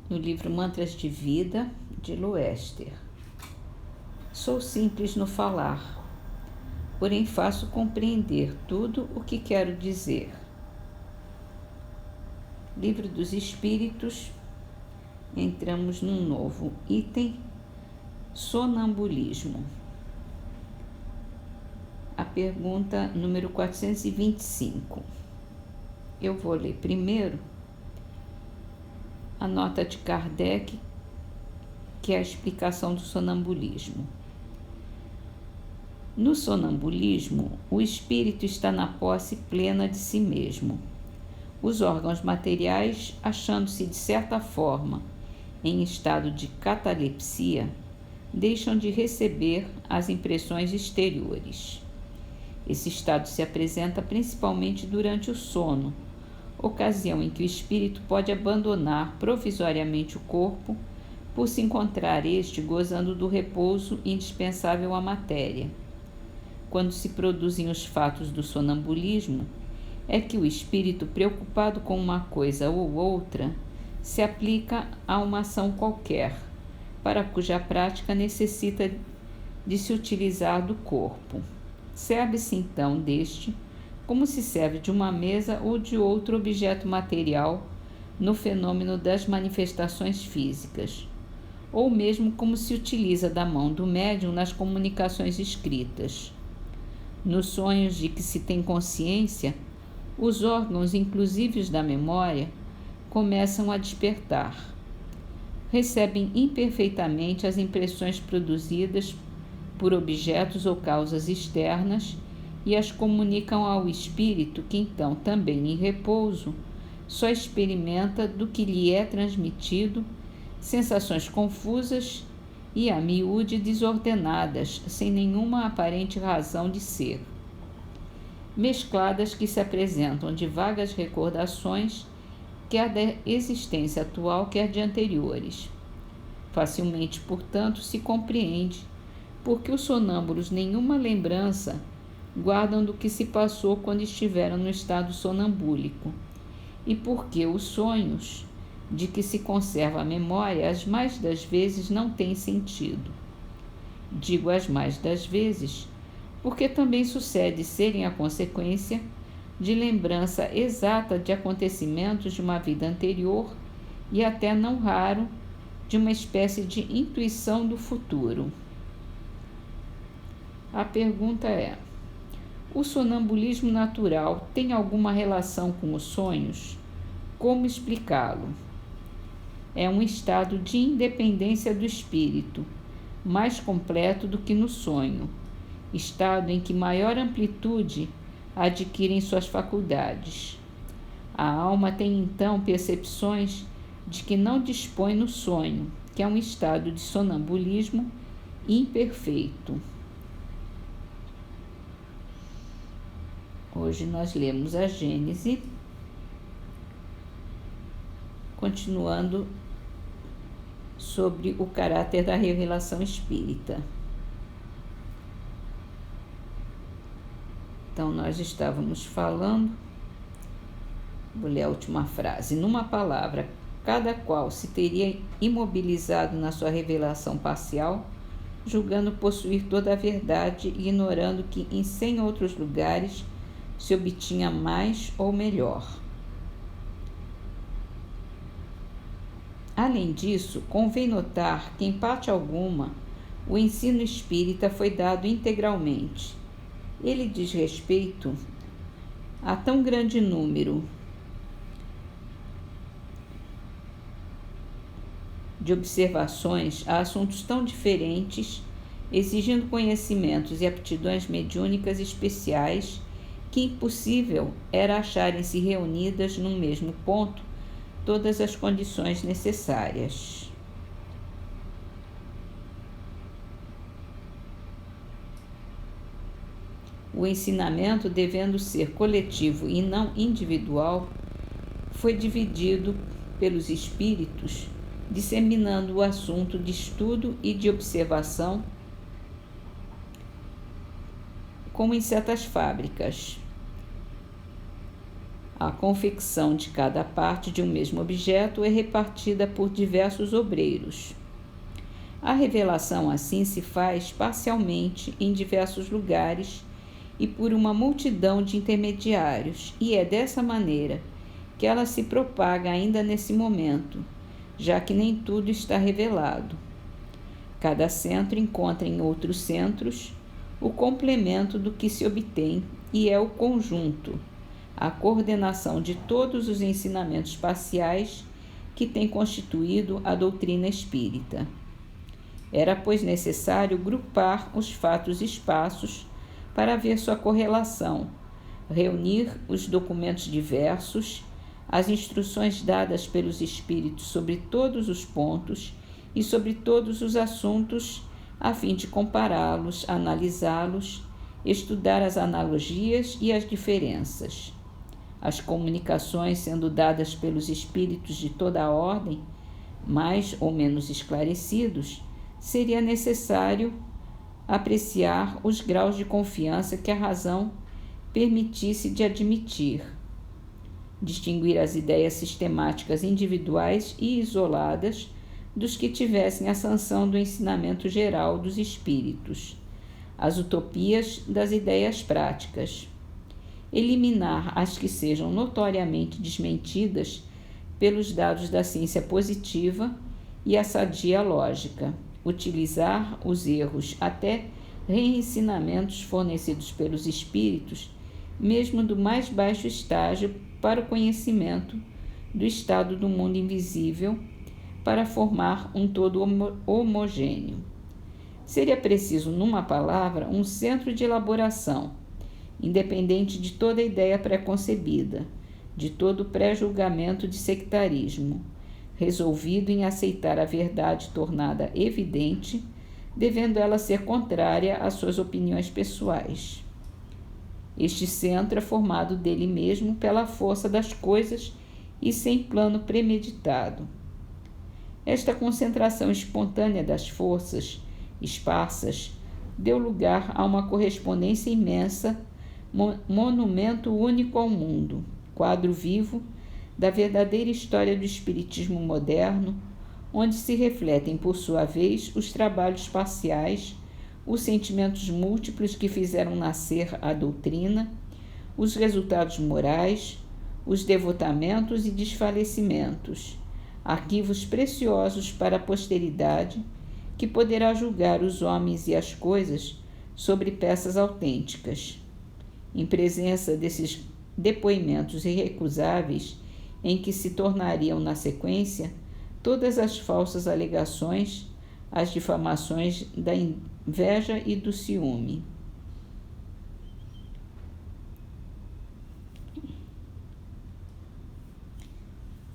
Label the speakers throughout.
Speaker 1: no livro Mantras de Vida, de Loester. Sou simples no falar, porém faço compreender tudo o que quero dizer. Livro dos Espíritos, entramos num novo item, sonambulismo. A pergunta número 425. Eu vou ler primeiro a nota de Kardec, que é a explicação do sonambulismo. No sonambulismo, o espírito está na posse plena de si mesmo. Os órgãos materiais, achando-se de certa forma em estado de catalepsia, deixam de receber as impressões exteriores. Esse estado se apresenta principalmente durante o sono, ocasião em que o espírito pode abandonar provisoriamente o corpo por se encontrar este gozando do repouso indispensável à matéria. Quando se produzem os fatos do sonambulismo, é que o espírito, preocupado com uma coisa ou outra, se aplica a uma ação qualquer, para cuja prática necessita de se utilizar do corpo. Serve-se então deste, como se serve de uma mesa ou de outro objeto material no fenômeno das manifestações físicas, ou mesmo como se utiliza da mão do médium nas comunicações escritas. Nos sonhos de que se tem consciência, os órgãos, inclusive os da memória, começam a despertar. Recebem imperfeitamente as impressões produzidas por objetos ou causas externas e as comunicam ao espírito, que então, também em repouso, só experimenta do que lhe é transmitido sensações confusas e a miúde desordenadas, sem nenhuma aparente razão de ser, mescladas que se apresentam de vagas recordações, quer da existência atual, quer de anteriores. Facilmente, portanto, se compreende porque os sonâmbulos nenhuma lembrança guardam do que se passou quando estiveram no estado sonambúlico, e porque os sonhos, de que se conserva a memória, as mais das vezes não têm sentido. Digo as mais das vezes, porque também sucede serem a consequência de lembrança exata de acontecimentos de uma vida anterior e até não raro de uma espécie de intuição do futuro. A pergunta é: o sonambulismo natural tem alguma relação com os sonhos? Como explicá-lo? É um estado de independência do espírito, mais completo do que no sonho, estado em que maior amplitude adquirem suas faculdades. A alma tem então percepções de que não dispõe no sonho, que é um estado de sonambulismo imperfeito. Hoje nós lemos a Gênese, continuando sobre o caráter da revelação espírita. Então, nós estávamos falando, vou ler a última frase. Numa palavra, cada qual se teria imobilizado na sua revelação parcial, julgando possuir toda a verdade e ignorando que em 100 outros lugares se obtinha mais ou melhor. Além disso, convém notar que, em parte alguma, o ensino espírita foi dado integralmente. Ele diz respeito a tão grande número de observações a assuntos tão diferentes, exigindo conhecimentos e aptidões mediúnicas especiais, que impossível era acharem-se reunidas num mesmo ponto todas as condições necessárias. O ensinamento, devendo ser coletivo e não individual, foi dividido pelos espíritos, disseminando o assunto de estudo e de observação, como em certas fábricas. A confecção de cada parte de um mesmo objeto é repartida por diversos obreiros. A revelação assim se faz parcialmente em diversos lugares e por uma multidão de intermediários, e é dessa maneira que ela se propaga ainda nesse momento, já que nem tudo está revelado. Cada centro encontra em outros centros o complemento do que se obtém e é o conjunto, a coordenação de todos os ensinamentos parciais que tem constituído a doutrina espírita. Era, pois, necessário grupar os fatos esparsos para ver sua correlação, reunir os documentos diversos, as instruções dadas pelos espíritos sobre todos os pontos e sobre todos os assuntos, a fim de compará-los, analisá-los, estudar as analogias e as diferenças. As comunicações sendo dadas pelos espíritos de toda a ordem, mais ou menos esclarecidos, seria necessário apreciar os graus de confiança que a razão permitisse de admitir, distinguir as ideias sistemáticas individuais e isoladas dos que tivessem a sanção do ensinamento geral dos espíritos, as utopias das ideias práticas, eliminar as que sejam notoriamente desmentidas pelos dados da ciência positiva e a sadia lógica, utilizar os erros até reensinamentos fornecidos pelos espíritos, mesmo do mais baixo estágio, para o conhecimento do estado do mundo invisível, para formar um todo homogêneo. Seria preciso, numa palavra, um centro de elaboração, independente de toda ideia pré-concebida, de todo pré-julgamento de sectarismo, resolvido em aceitar a verdade tornada evidente, devendo ela ser contrária às suas opiniões pessoais. Este centro é formado dele mesmo pela força das coisas e sem plano premeditado. Esta concentração espontânea das forças esparsas deu lugar a uma correspondência imensa, monumento único ao mundo, quadro vivo da verdadeira história do espiritismo moderno, onde se refletem, por sua vez, os trabalhos parciais, os sentimentos múltiplos que fizeram nascer a doutrina, os resultados morais, os devotamentos e desfalecimentos, arquivos preciosos para a posteridade, que poderá julgar os homens e as coisas sobre peças autênticas. Em presença desses depoimentos irrecusáveis, em que se tornariam, na sequência, todas as falsas alegações, as difamações da inveja e do ciúme.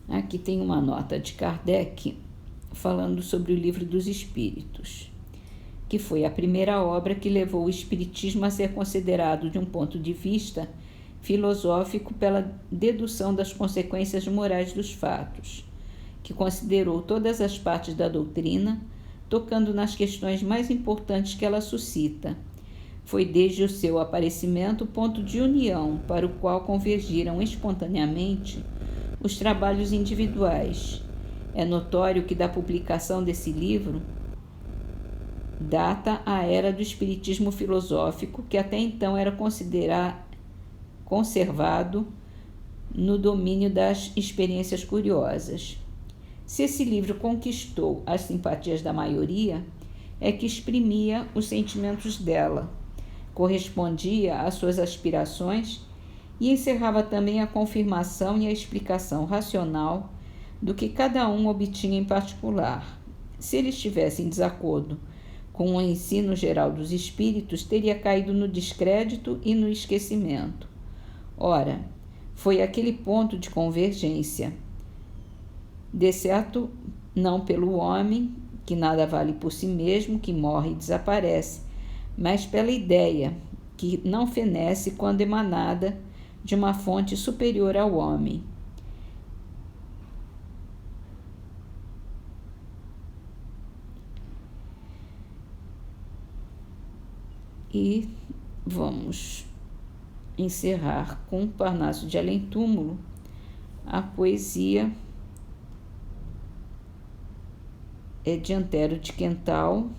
Speaker 1: Aqui tem uma nota de Kardec falando sobre o Livro dos Espíritos, que foi a primeira obra que levou o espiritismo a ser considerado, de um ponto de vista filosófico, pela dedução das consequências morais dos fatos, que considerou todas as partes da doutrina, tocando nas questões mais importantes que ela suscita. Foi desde o seu aparecimento o ponto de união para o qual convergiram espontaneamente os trabalhos individuais. É notório que da publicação desse livro data a era do espiritismo filosófico, que até então era conservado no domínio das experiências curiosas. Se esse livro conquistou as simpatias da maioria, é que exprimia os sentimentos dela, correspondia às suas aspirações e encerrava também a confirmação e a explicação racional do que cada um obtinha em particular. Se ele estivesse em desacordo com o ensino geral dos espíritos, teria caído no descrédito e no esquecimento. Ora, foi aquele ponto de convergência, de certo, não pelo homem, que nada vale por si mesmo, que morre e desaparece, mas pela ideia, que não fenece quando emanada de uma fonte superior ao homem. E vamos encerrar com Parnaso de Além-Túmulo, a poesia é de Antero de Quental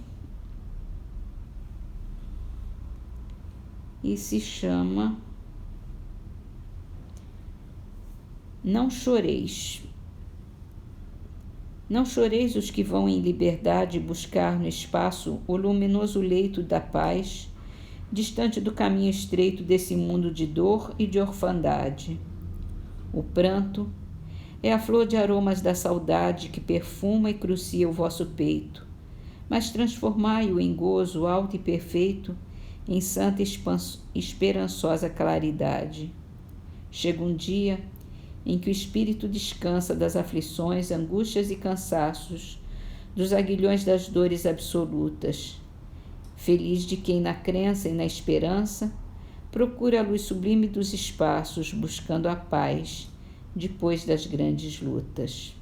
Speaker 1: e se chama Não choreis. Não choreis os que vão em liberdade buscar no espaço o luminoso leito da paz, distante do caminho estreito desse mundo de dor e de orfandade. O pranto é a flor de aromas da saudade que perfuma e crucia o vosso peito, mas transformai-o em gozo alto e perfeito, em santa esperançosa claridade. Chega um dia em que o espírito descansa das aflições, angústias e cansaços, dos aguilhões das dores absolutas. Feliz de quem na crença e na esperança procura a luz sublime dos espaços, buscando a paz depois das grandes lutas.